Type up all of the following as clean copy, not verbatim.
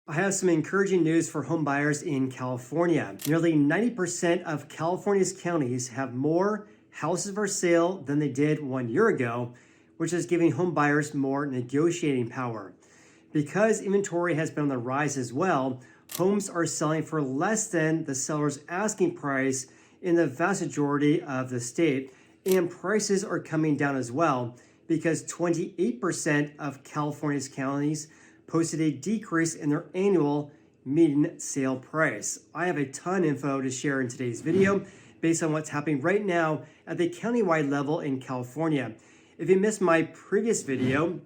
I have some encouraging news for home buyers in California. Nearly 90% of California's counties have more houses for sale than they did 1 year ago, which is giving home buyers more negotiating power. Because inventory has been on the rise as well, homes are selling for less than the seller's asking price in the vast majority of the state, and prices are coming down as well because 28% of California's counties posted a decrease in their annual median sale price. I have a ton of info to share in today's video based on what's happening right now at the countywide level in California. If you missed my previous video,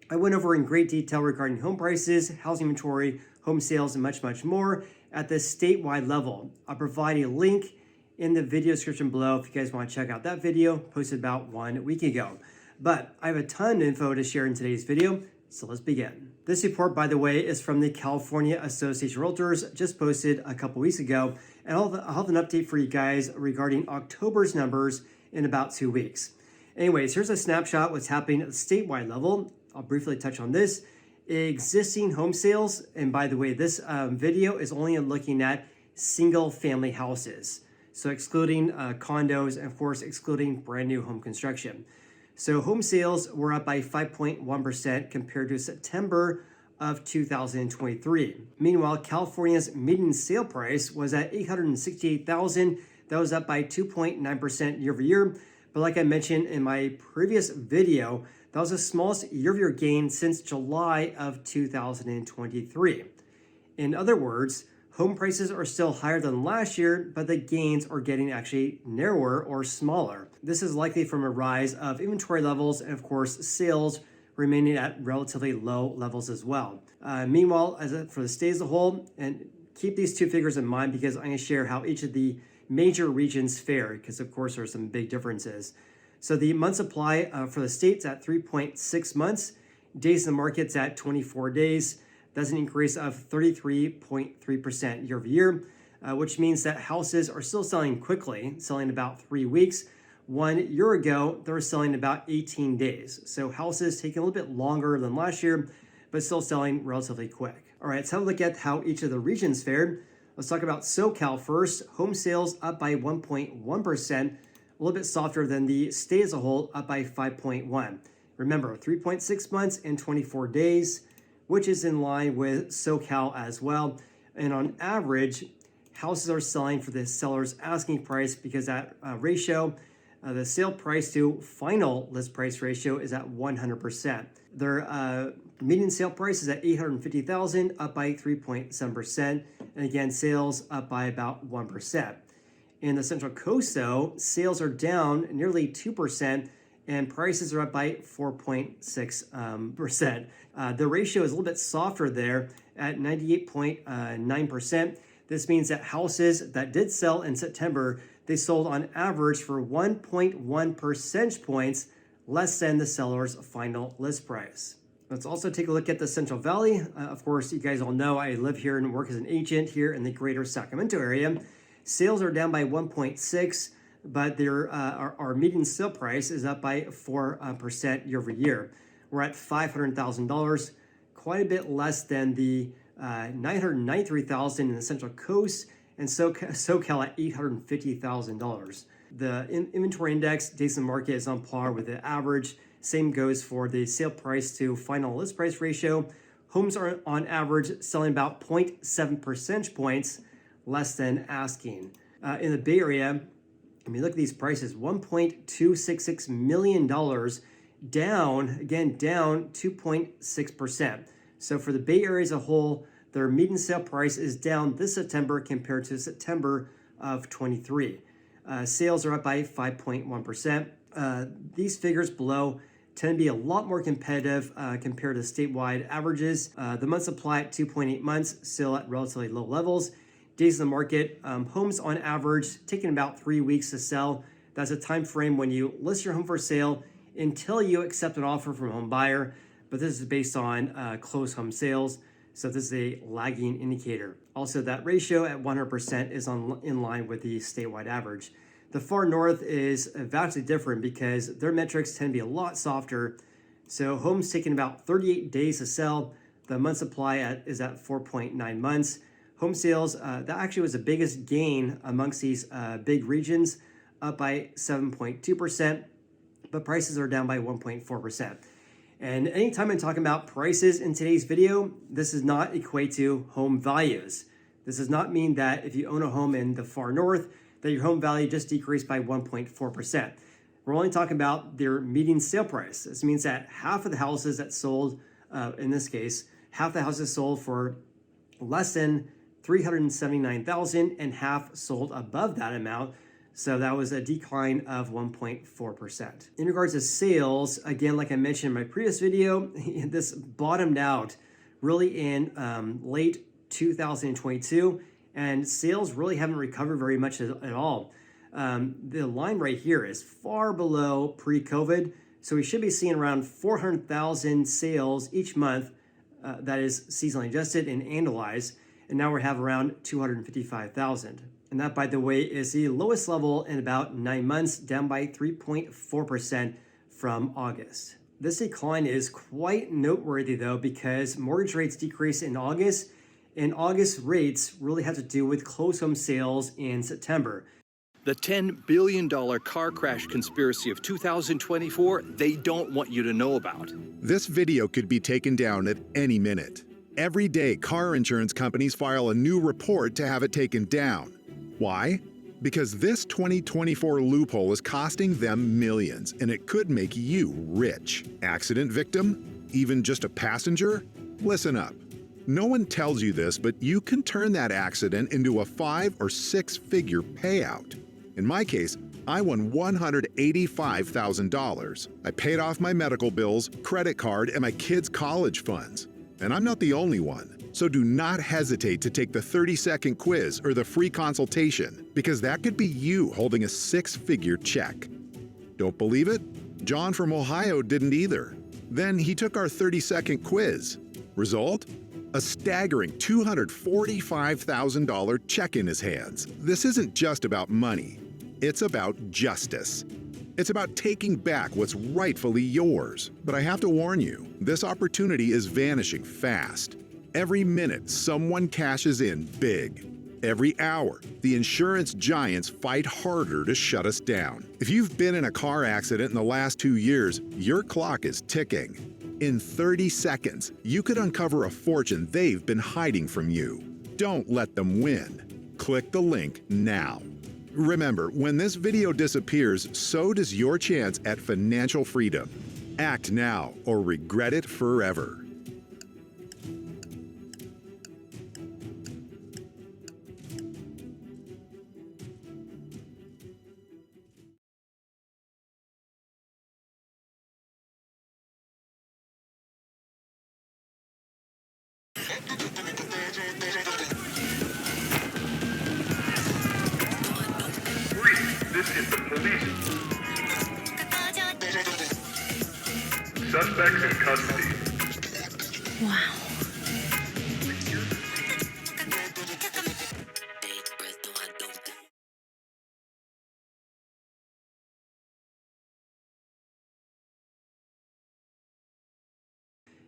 I went over in great detail regarding home prices, housing inventory, home sales, and much, much more at the statewide level. I'll provide a link in the video description below if you guys want to check out that video posted about 1 week ago. But I have a ton of info to share in today's video, so let's begin. This report, by the way, is from the California Association of Realtors, just posted a couple weeks ago, and I'll have an update for you guys regarding October's numbers in about 2 weeks. Anyways, here's a snapshot what's happening at the statewide level. I'll briefly touch on this. Existing home sales, and by the way, this video is only looking at single family houses, so excluding condos and of course excluding brand new home construction. So home sales were up by 5.1% compared to September of 2023. Meanwhile, California's median sale price was at $868,000. That was up by 2.9% year over year. But like I mentioned in my previous video, that was the smallest year-over-year gain since July of 2023. In other words, home prices are still higher than last year, but the gains are getting actually narrower or smaller. This is likely from a rise of inventory levels and of course sales remaining at relatively low levels as well. Meanwhile, for the state as a whole, and keep these two figures in mind because I'm going to share how each of the major regions fare, because of course there are some big differences. So the month supply for the state's at 3.6 months, days in the market's at 24 days. That's an increase of 33.3% year over year, which means that houses are still selling quickly, selling about 3 weeks. 1 year ago, they were selling about 18 days. So houses taking a little bit longer than last year, but still selling relatively quick. All right, let's have a look at how each of the regions fared. Let's talk about SoCal first. Home sales up by 1.1%, a little bit softer than the state as a whole, up by 5.1. Remember, 3.6 months and 24 days, which is in line with SoCal as well. And on average, houses are selling for the seller's asking price because that ratio, the sale price to final list price ratio is at 100%. Their median sale price is at $850,000, up by 3.7%. And again, sales up by about 1%. In the Central Coast, though, sales are down nearly 2%, and prices are up by 4.6%. The ratio is a little bit softer there at 98.9%. This means that houses that did sell in September, they sold on average for 1.1 percentage points less than the seller's final list price. Let's also take a look at the Central Valley. Of course, you guys all know I live here and work as an agent here in the greater Sacramento area. Sales are down by 1.6%. But our median sale price is up by 4% year over year. We're at $500,000, quite a bit less than the $993,000 in the Central Coast, and SoCal at $850,000. The inventory index, days in the market, is on par with the average. Same goes for the sale price to final list price ratio. Homes are on average selling about 0.7 percentage points less than asking. In the Bay Area, I mean, look at these prices, $1.266 million, down 2.6%. So for the Bay Area as a whole, their median sale price is down this September compared to September of 23. Sales are up by 5.1%. These figures below tend to be a lot more competitive compared to statewide averages. The month supply at 2.8 months, still at relatively low levels. Days in the market, homes on average taking about 3 weeks to sell. That's a time frame when you list your home for sale until you accept an offer from a home buyer. But this is based on closed home sales, so this is a lagging indicator. Also, that ratio at 100% is in line with the statewide average. The far north is vastly different because their metrics tend to be a lot softer. So homes taking about 38 days to sell, The month supply is at 4.9 months. Home sales, that actually was the biggest gain amongst these big regions, up by 7.2%, but prices are down by 1.4%. And anytime I'm talking about prices in today's video, this does not equate to home values. This does not mean that if you own a home in the far north, that your home value just decreased by 1.4%. We're only talking about their median sale price. This means that half of the houses that sold, in this case, half the houses sold for less than $379,000 and half sold above that amount. So that was a decline of 1.4%. In regards to sales, again, like I mentioned in my previous video, this bottomed out really in late 2022, and sales really haven't recovered very much at all. The line right here is far below pre-COVID, so we should be seeing around 400,000 sales each month, that is seasonally adjusted and annualized, and now we have around 255,000. And that, by the way, is the lowest level in about 9 months, down by 3.4% from August. This decline is quite noteworthy though, because mortgage rates decreased in August, and August rates really had to do with closed home sales in September. The $10 billion car crash conspiracy of 2024, they don't want you to know about. This video could be taken down at any minute. Every day, car insurance companies file a new report to have it taken down. Why? Because this 2024 loophole is costing them millions, and it could make you rich. Accident victim? Even just a passenger? Listen up. No one tells you this, but you can turn that accident into a 5- or 6-figure payout. In my case, I won $185,000. I paid off my medical bills, credit card, and my kids' college funds. And I'm not the only one. So do not hesitate to take the 30-second quiz or the free consultation, because that could be you holding a 6-figure check. Don't believe it? John from Ohio didn't either. Then he took our 30-second quiz. Result? A staggering $245,000 check in his hands. This isn't just about money. It's about justice. It's about taking back what's rightfully yours. But I have to warn you, this opportunity is vanishing fast. Every minute, someone cashes in big. Every hour, the insurance giants fight harder to shut us down. If you've been in a car accident in the last 2 years, your clock is ticking. In 30 seconds, you could uncover a fortune they've been hiding from you. Don't let them win. Click the link now. Remember, when this video disappears, so does your chance at financial freedom. Act now or regret it forever. This is the police. Suspects in custody. Wow.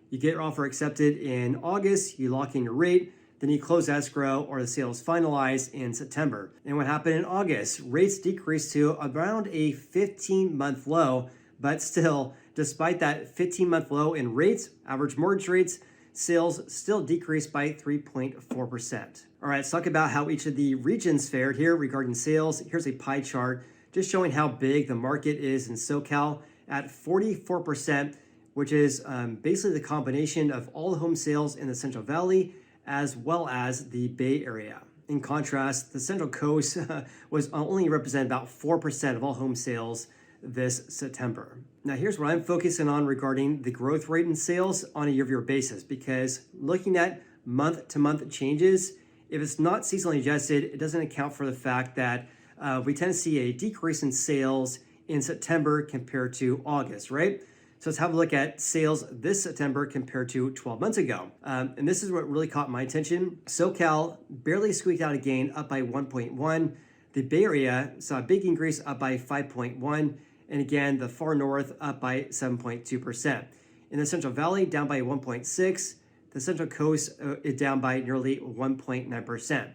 You get your offer accepted in August, you lock in your rate, then you close escrow or the sale is finalized in September. And what happened in August? Rates decreased to around a 15-month low, but still, despite that 15-month low in rates, average mortgage rates, sales still decreased by 3.4%. All right, let's talk about how each of the regions fared here regarding sales. Here's a pie chart just showing how big the market is in SoCal at 44%, which is basically the combination of all the home sales in the Central Valley as well as the Bay Area. In contrast, the Central Coast was only represent about 4% of all home sales this September. Now here's what I'm focusing on regarding the growth rate in sales on a year-over-year basis, because looking at month-to-month changes, if it's not seasonally adjusted, it doesn't account for the fact that we tend to see a decrease in sales in September compared to August, right? So let's have a look at sales this September compared to 12 months ago. And this is what really caught my attention. SoCal barely squeaked out a gain, up by 1.1. The Bay Area saw a big increase, up by 5.1. And again, the far north up by 7.2%. In the Central Valley, down by 1.6. The Central Coast is down by nearly 1.9%.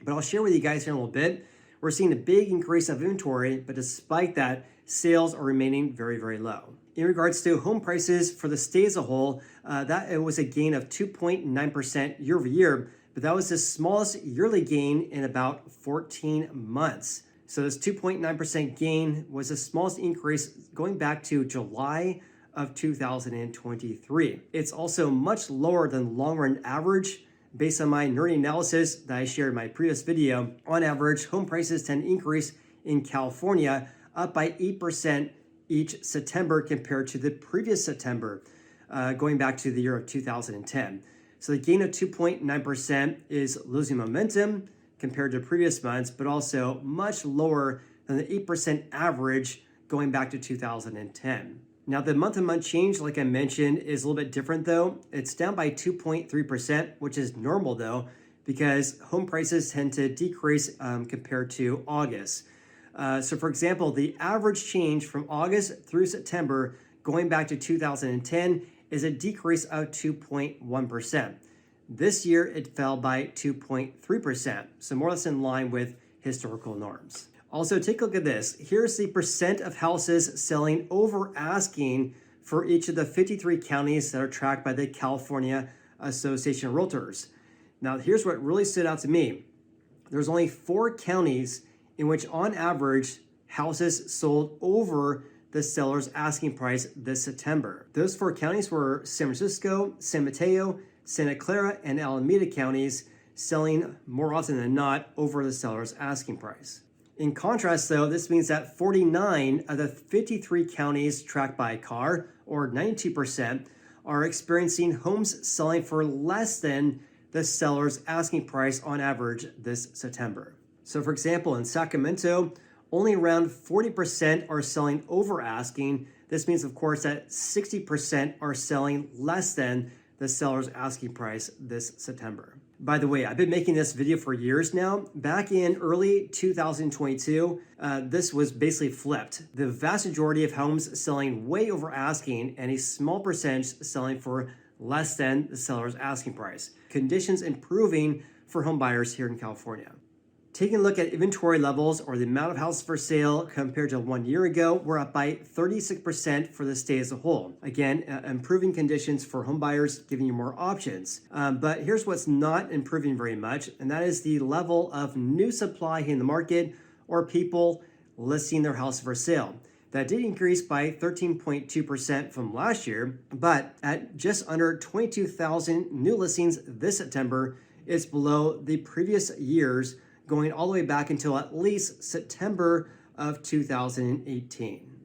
But I'll share with you guys here in a little bit. We're seeing a big increase of inventory, but despite that, sales are remaining very, very low. In regards to home prices for the state as a whole, it was a gain of 2.9% year over year, but that was the smallest yearly gain in about 14 months. So this 2.9% gain was the smallest increase going back to July of 2023. It's also much lower than long-run average. Based on my nerdy analysis that I shared in my previous video, on average, home prices tend to increase in California up by 8% each September compared to the previous September, going back to the year of 2010. So the gain of 2.9% is losing momentum compared to previous months, but also much lower than the 8% average going back to 2010. Now, the month-to-month change, like I mentioned, is a little bit different though. It's down by 2.3%, which is normal though, because home prices tend to decrease compared to August. So for example, the average change from August through September, going back to 2010, is a decrease of 2.1%. This year, it fell by 2.3%, so more or less in line with historical norms. Also, take a look at this. Here's the percent of houses selling over asking for each of the 53 counties that are tracked by the California Association of Realtors. Now, here's what really stood out to me. There's only 4 counties in which, on average, houses sold over the seller's asking price this September. Those 4 counties were San Francisco, San Mateo, Santa Clara, and Alameda counties, selling more often than not over the seller's asking price. In contrast, though, this means that 49 of the 53 counties tracked by CAR, or 92%, are experiencing homes selling for less than the seller's asking price on average this September. So for example, in Sacramento, only around 40% are selling over asking. This means, of course, that 60% are selling less than the seller's asking price this September. By the way, I've been making this video for years now. Back in early 2022, this was basically flipped. The vast majority of homes selling way over asking and a small percentage selling for less than the seller's asking price. Conditions improving for home buyers here in California. Taking a look at inventory levels, or the amount of houses for sale compared to 1 year ago, we're up by 36% for the state as a whole. Again, improving conditions for home buyers, giving you more options. But here's what's not improving very much, and that is the level of new supply in the market, or people listing their house for sale. That did increase by 13.2% from last year, but at just under 22,000 new listings this September, it's below the previous years, going all the way back until at least September of 2018.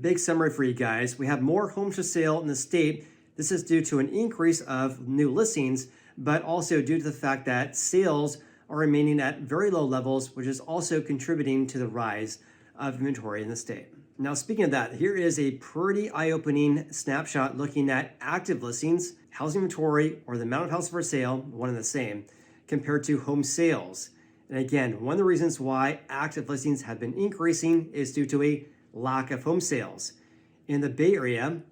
Big summary for you guys. We have more homes for sale in the state. This is due to an increase of new listings, but also due to the fact that sales are remaining at very low levels, which is also contributing to the rise of inventory in the state. Now, speaking of that, here is a pretty eye-opening snapshot looking at active listings, housing inventory, or the amount of houses for sale, one and the same, compared to home sales. And again, one of the reasons why active listings have been increasing is due to a lack of home sales. In the Bay Area,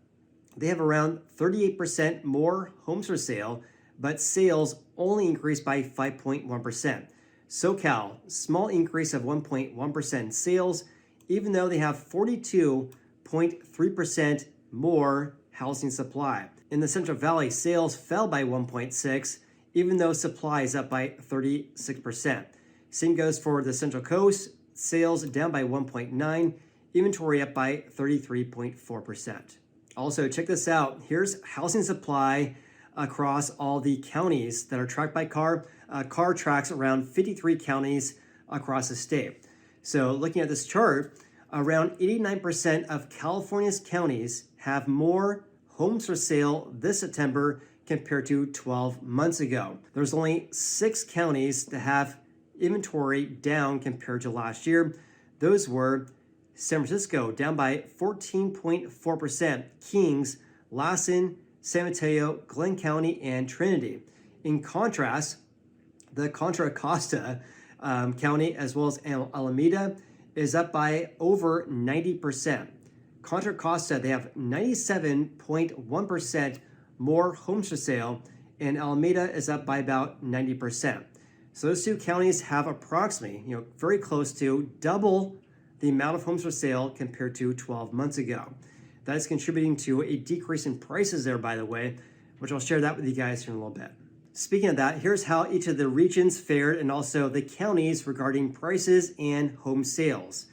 they have around 38% more homes for sale, but sales only increased by 5.1%. SoCal, small increase of 1.1% in sales, even though they have 42.3% more housing supply. In the Central Valley, sales fell by 1.6%, even though supply is up by 36%. Same goes for the Central Coast, sales down by 1.9%, inventory up by 33.4%. Also, check this out. Here's housing supply across all the counties that are tracked by CAR. CAR tracks around 53 counties across the state. So looking at this chart, around 89% of California's counties have more homes for sale this September compared to 12 months ago. There's only 6 counties that have inventory down compared to last year. Those were San Francisco, down by 14.4%, Kings, Lassen, San Mateo, Glenn County, and Trinity. In contrast, the Contra Costa County, as well as Alameda, is up by over 90%. Contra Costa, they have 97.1% more homes for sale, and Alameda is up by about 90%. So those two counties have approximately, very close to double the amount of homes for sale compared to 12 months ago. That is contributing to a decrease in prices there, by the way, which I'll share that with you guys here in a little bit. Speaking of that, here's how each of the regions fared and also the counties regarding prices and home sales.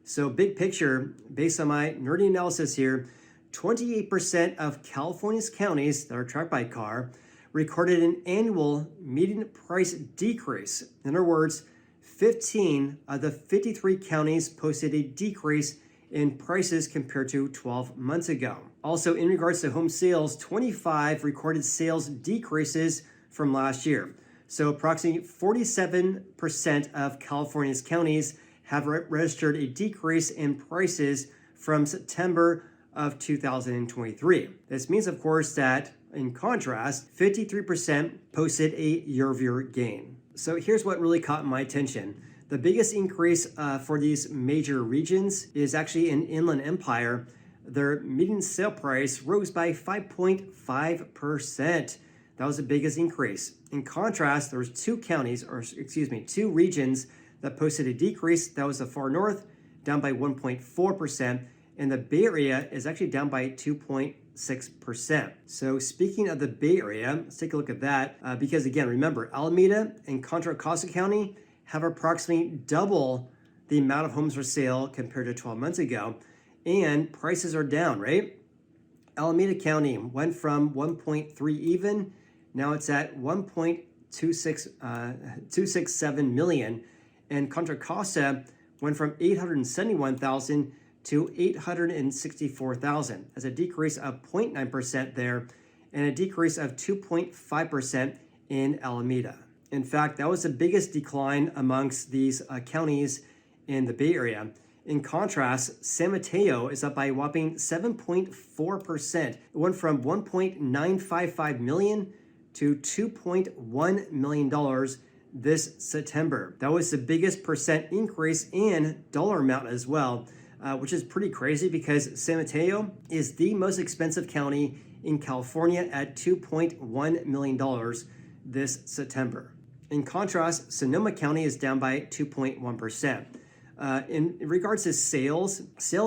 So big picture, based on my nerdy analysis here, 28% of California's counties that are tracked by CAR recorded an annual median price decrease. In other words, 15 of the 53 counties posted a decrease in prices compared to 12 months ago. Also, in regards to home sales, 25 recorded sales decreases from last year. So approximately 47% of California's counties have registered a decrease in prices from September of 2023. This means, of course, that in contrast, 53% posted a year-over-year gain. So here's what really caught my attention. The biggest increase for these major regions is actually in Inland Empire. Their median sale price rose by 5.5%. That was the biggest increase. In contrast, there was two regions that posted a decrease. That was the far north, down by 1.4%, and the Bay Area is actually down by 2.6%. So speaking of the Bay Area, let's take a look at that, because again, remember, Alameda and Contra Costa County have approximately double the amount of homes for sale compared to 12 months ago, and prices are down, right? Alameda County went from 1.3 even, now it's at 267 million, and Contra Costa went from 871,000 to 864,000. That's a decrease of 0.9% there, and a decrease of 2.5% in Alameda. In fact, that was the biggest decline amongst these counties in the Bay Area. In contrast, San Mateo is up by a whopping 7.4%. It went from $1.955 million to $2.1 million this September. That was the biggest percent increase in dollar amount as well, which is pretty crazy because San Mateo is the most expensive county in California at $2.1 million this September. In contrast, Sonoma County is down by 2.1%. In regards to sales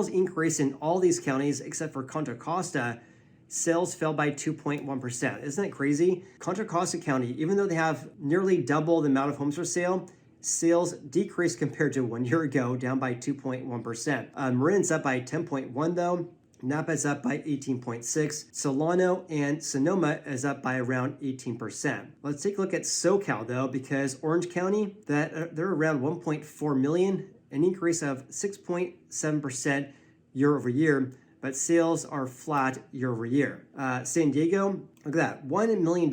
increased in all these counties except for Contra Costa. Sales fell by 2.1%. Isn't that crazy? Contra Costa County, even though they have nearly double the amount of homes for sale, sales decreased compared to 1 year ago, down by 2.1%. Marin's up by 10.1 though. Napa's up by 18.6. Solano and Sonoma is up by around 18%. Let's take a look at SoCal though, because Orange County, they're around 1.4 million, an increase of 6.7% year over year, but sales are flat year over year. San Diego, look at that, $1 million.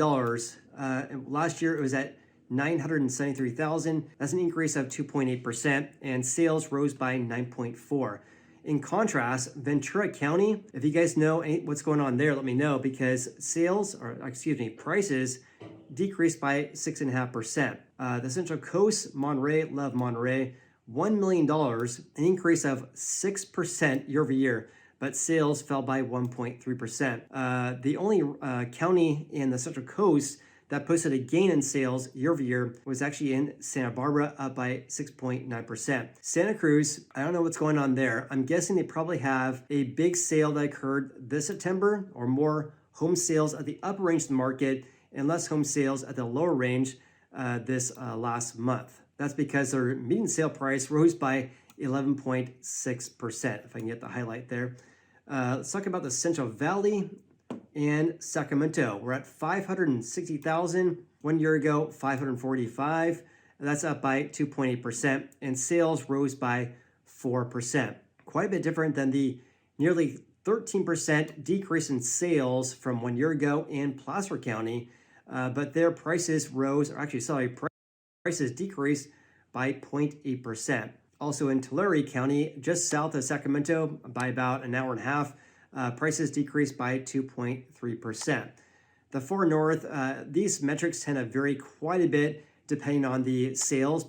Last year it was at 973,000. That's an increase of 2.8%, and sales rose by 9.4%. In contrast, Ventura County, if you guys know what's going on there, let me know, because prices decreased by 6.5%. The Central Coast, Monterey, love Monterey, $1 million, an increase of 6% year over year, but sales fell by 1.3%. The only county in the Central Coast that posted a gain in sales year over year was actually in Santa Barbara, up by 6.9%. Santa Cruz, I don't know what's going on there. I'm guessing they probably have a big sale that occurred this September, or more home sales at the upper range of the market and less home sales at the lower range this last month. That's because their median sale price rose by 11.6%, if I can get the highlight there. Let's talk about the Central Valley and Sacramento. We're at 560,000. 1 year ago, 545. That's up by 2.8%, and sales rose by 4%. Quite a bit different than the nearly 13% decrease in sales from 1 year ago in Placer County, but their prices prices decreased by 0.8%. Also in Tulare County, just south of Sacramento, by about an hour and a half, prices decreased by 2.3%. The far north, these metrics tend to vary quite a bit depending on the sales,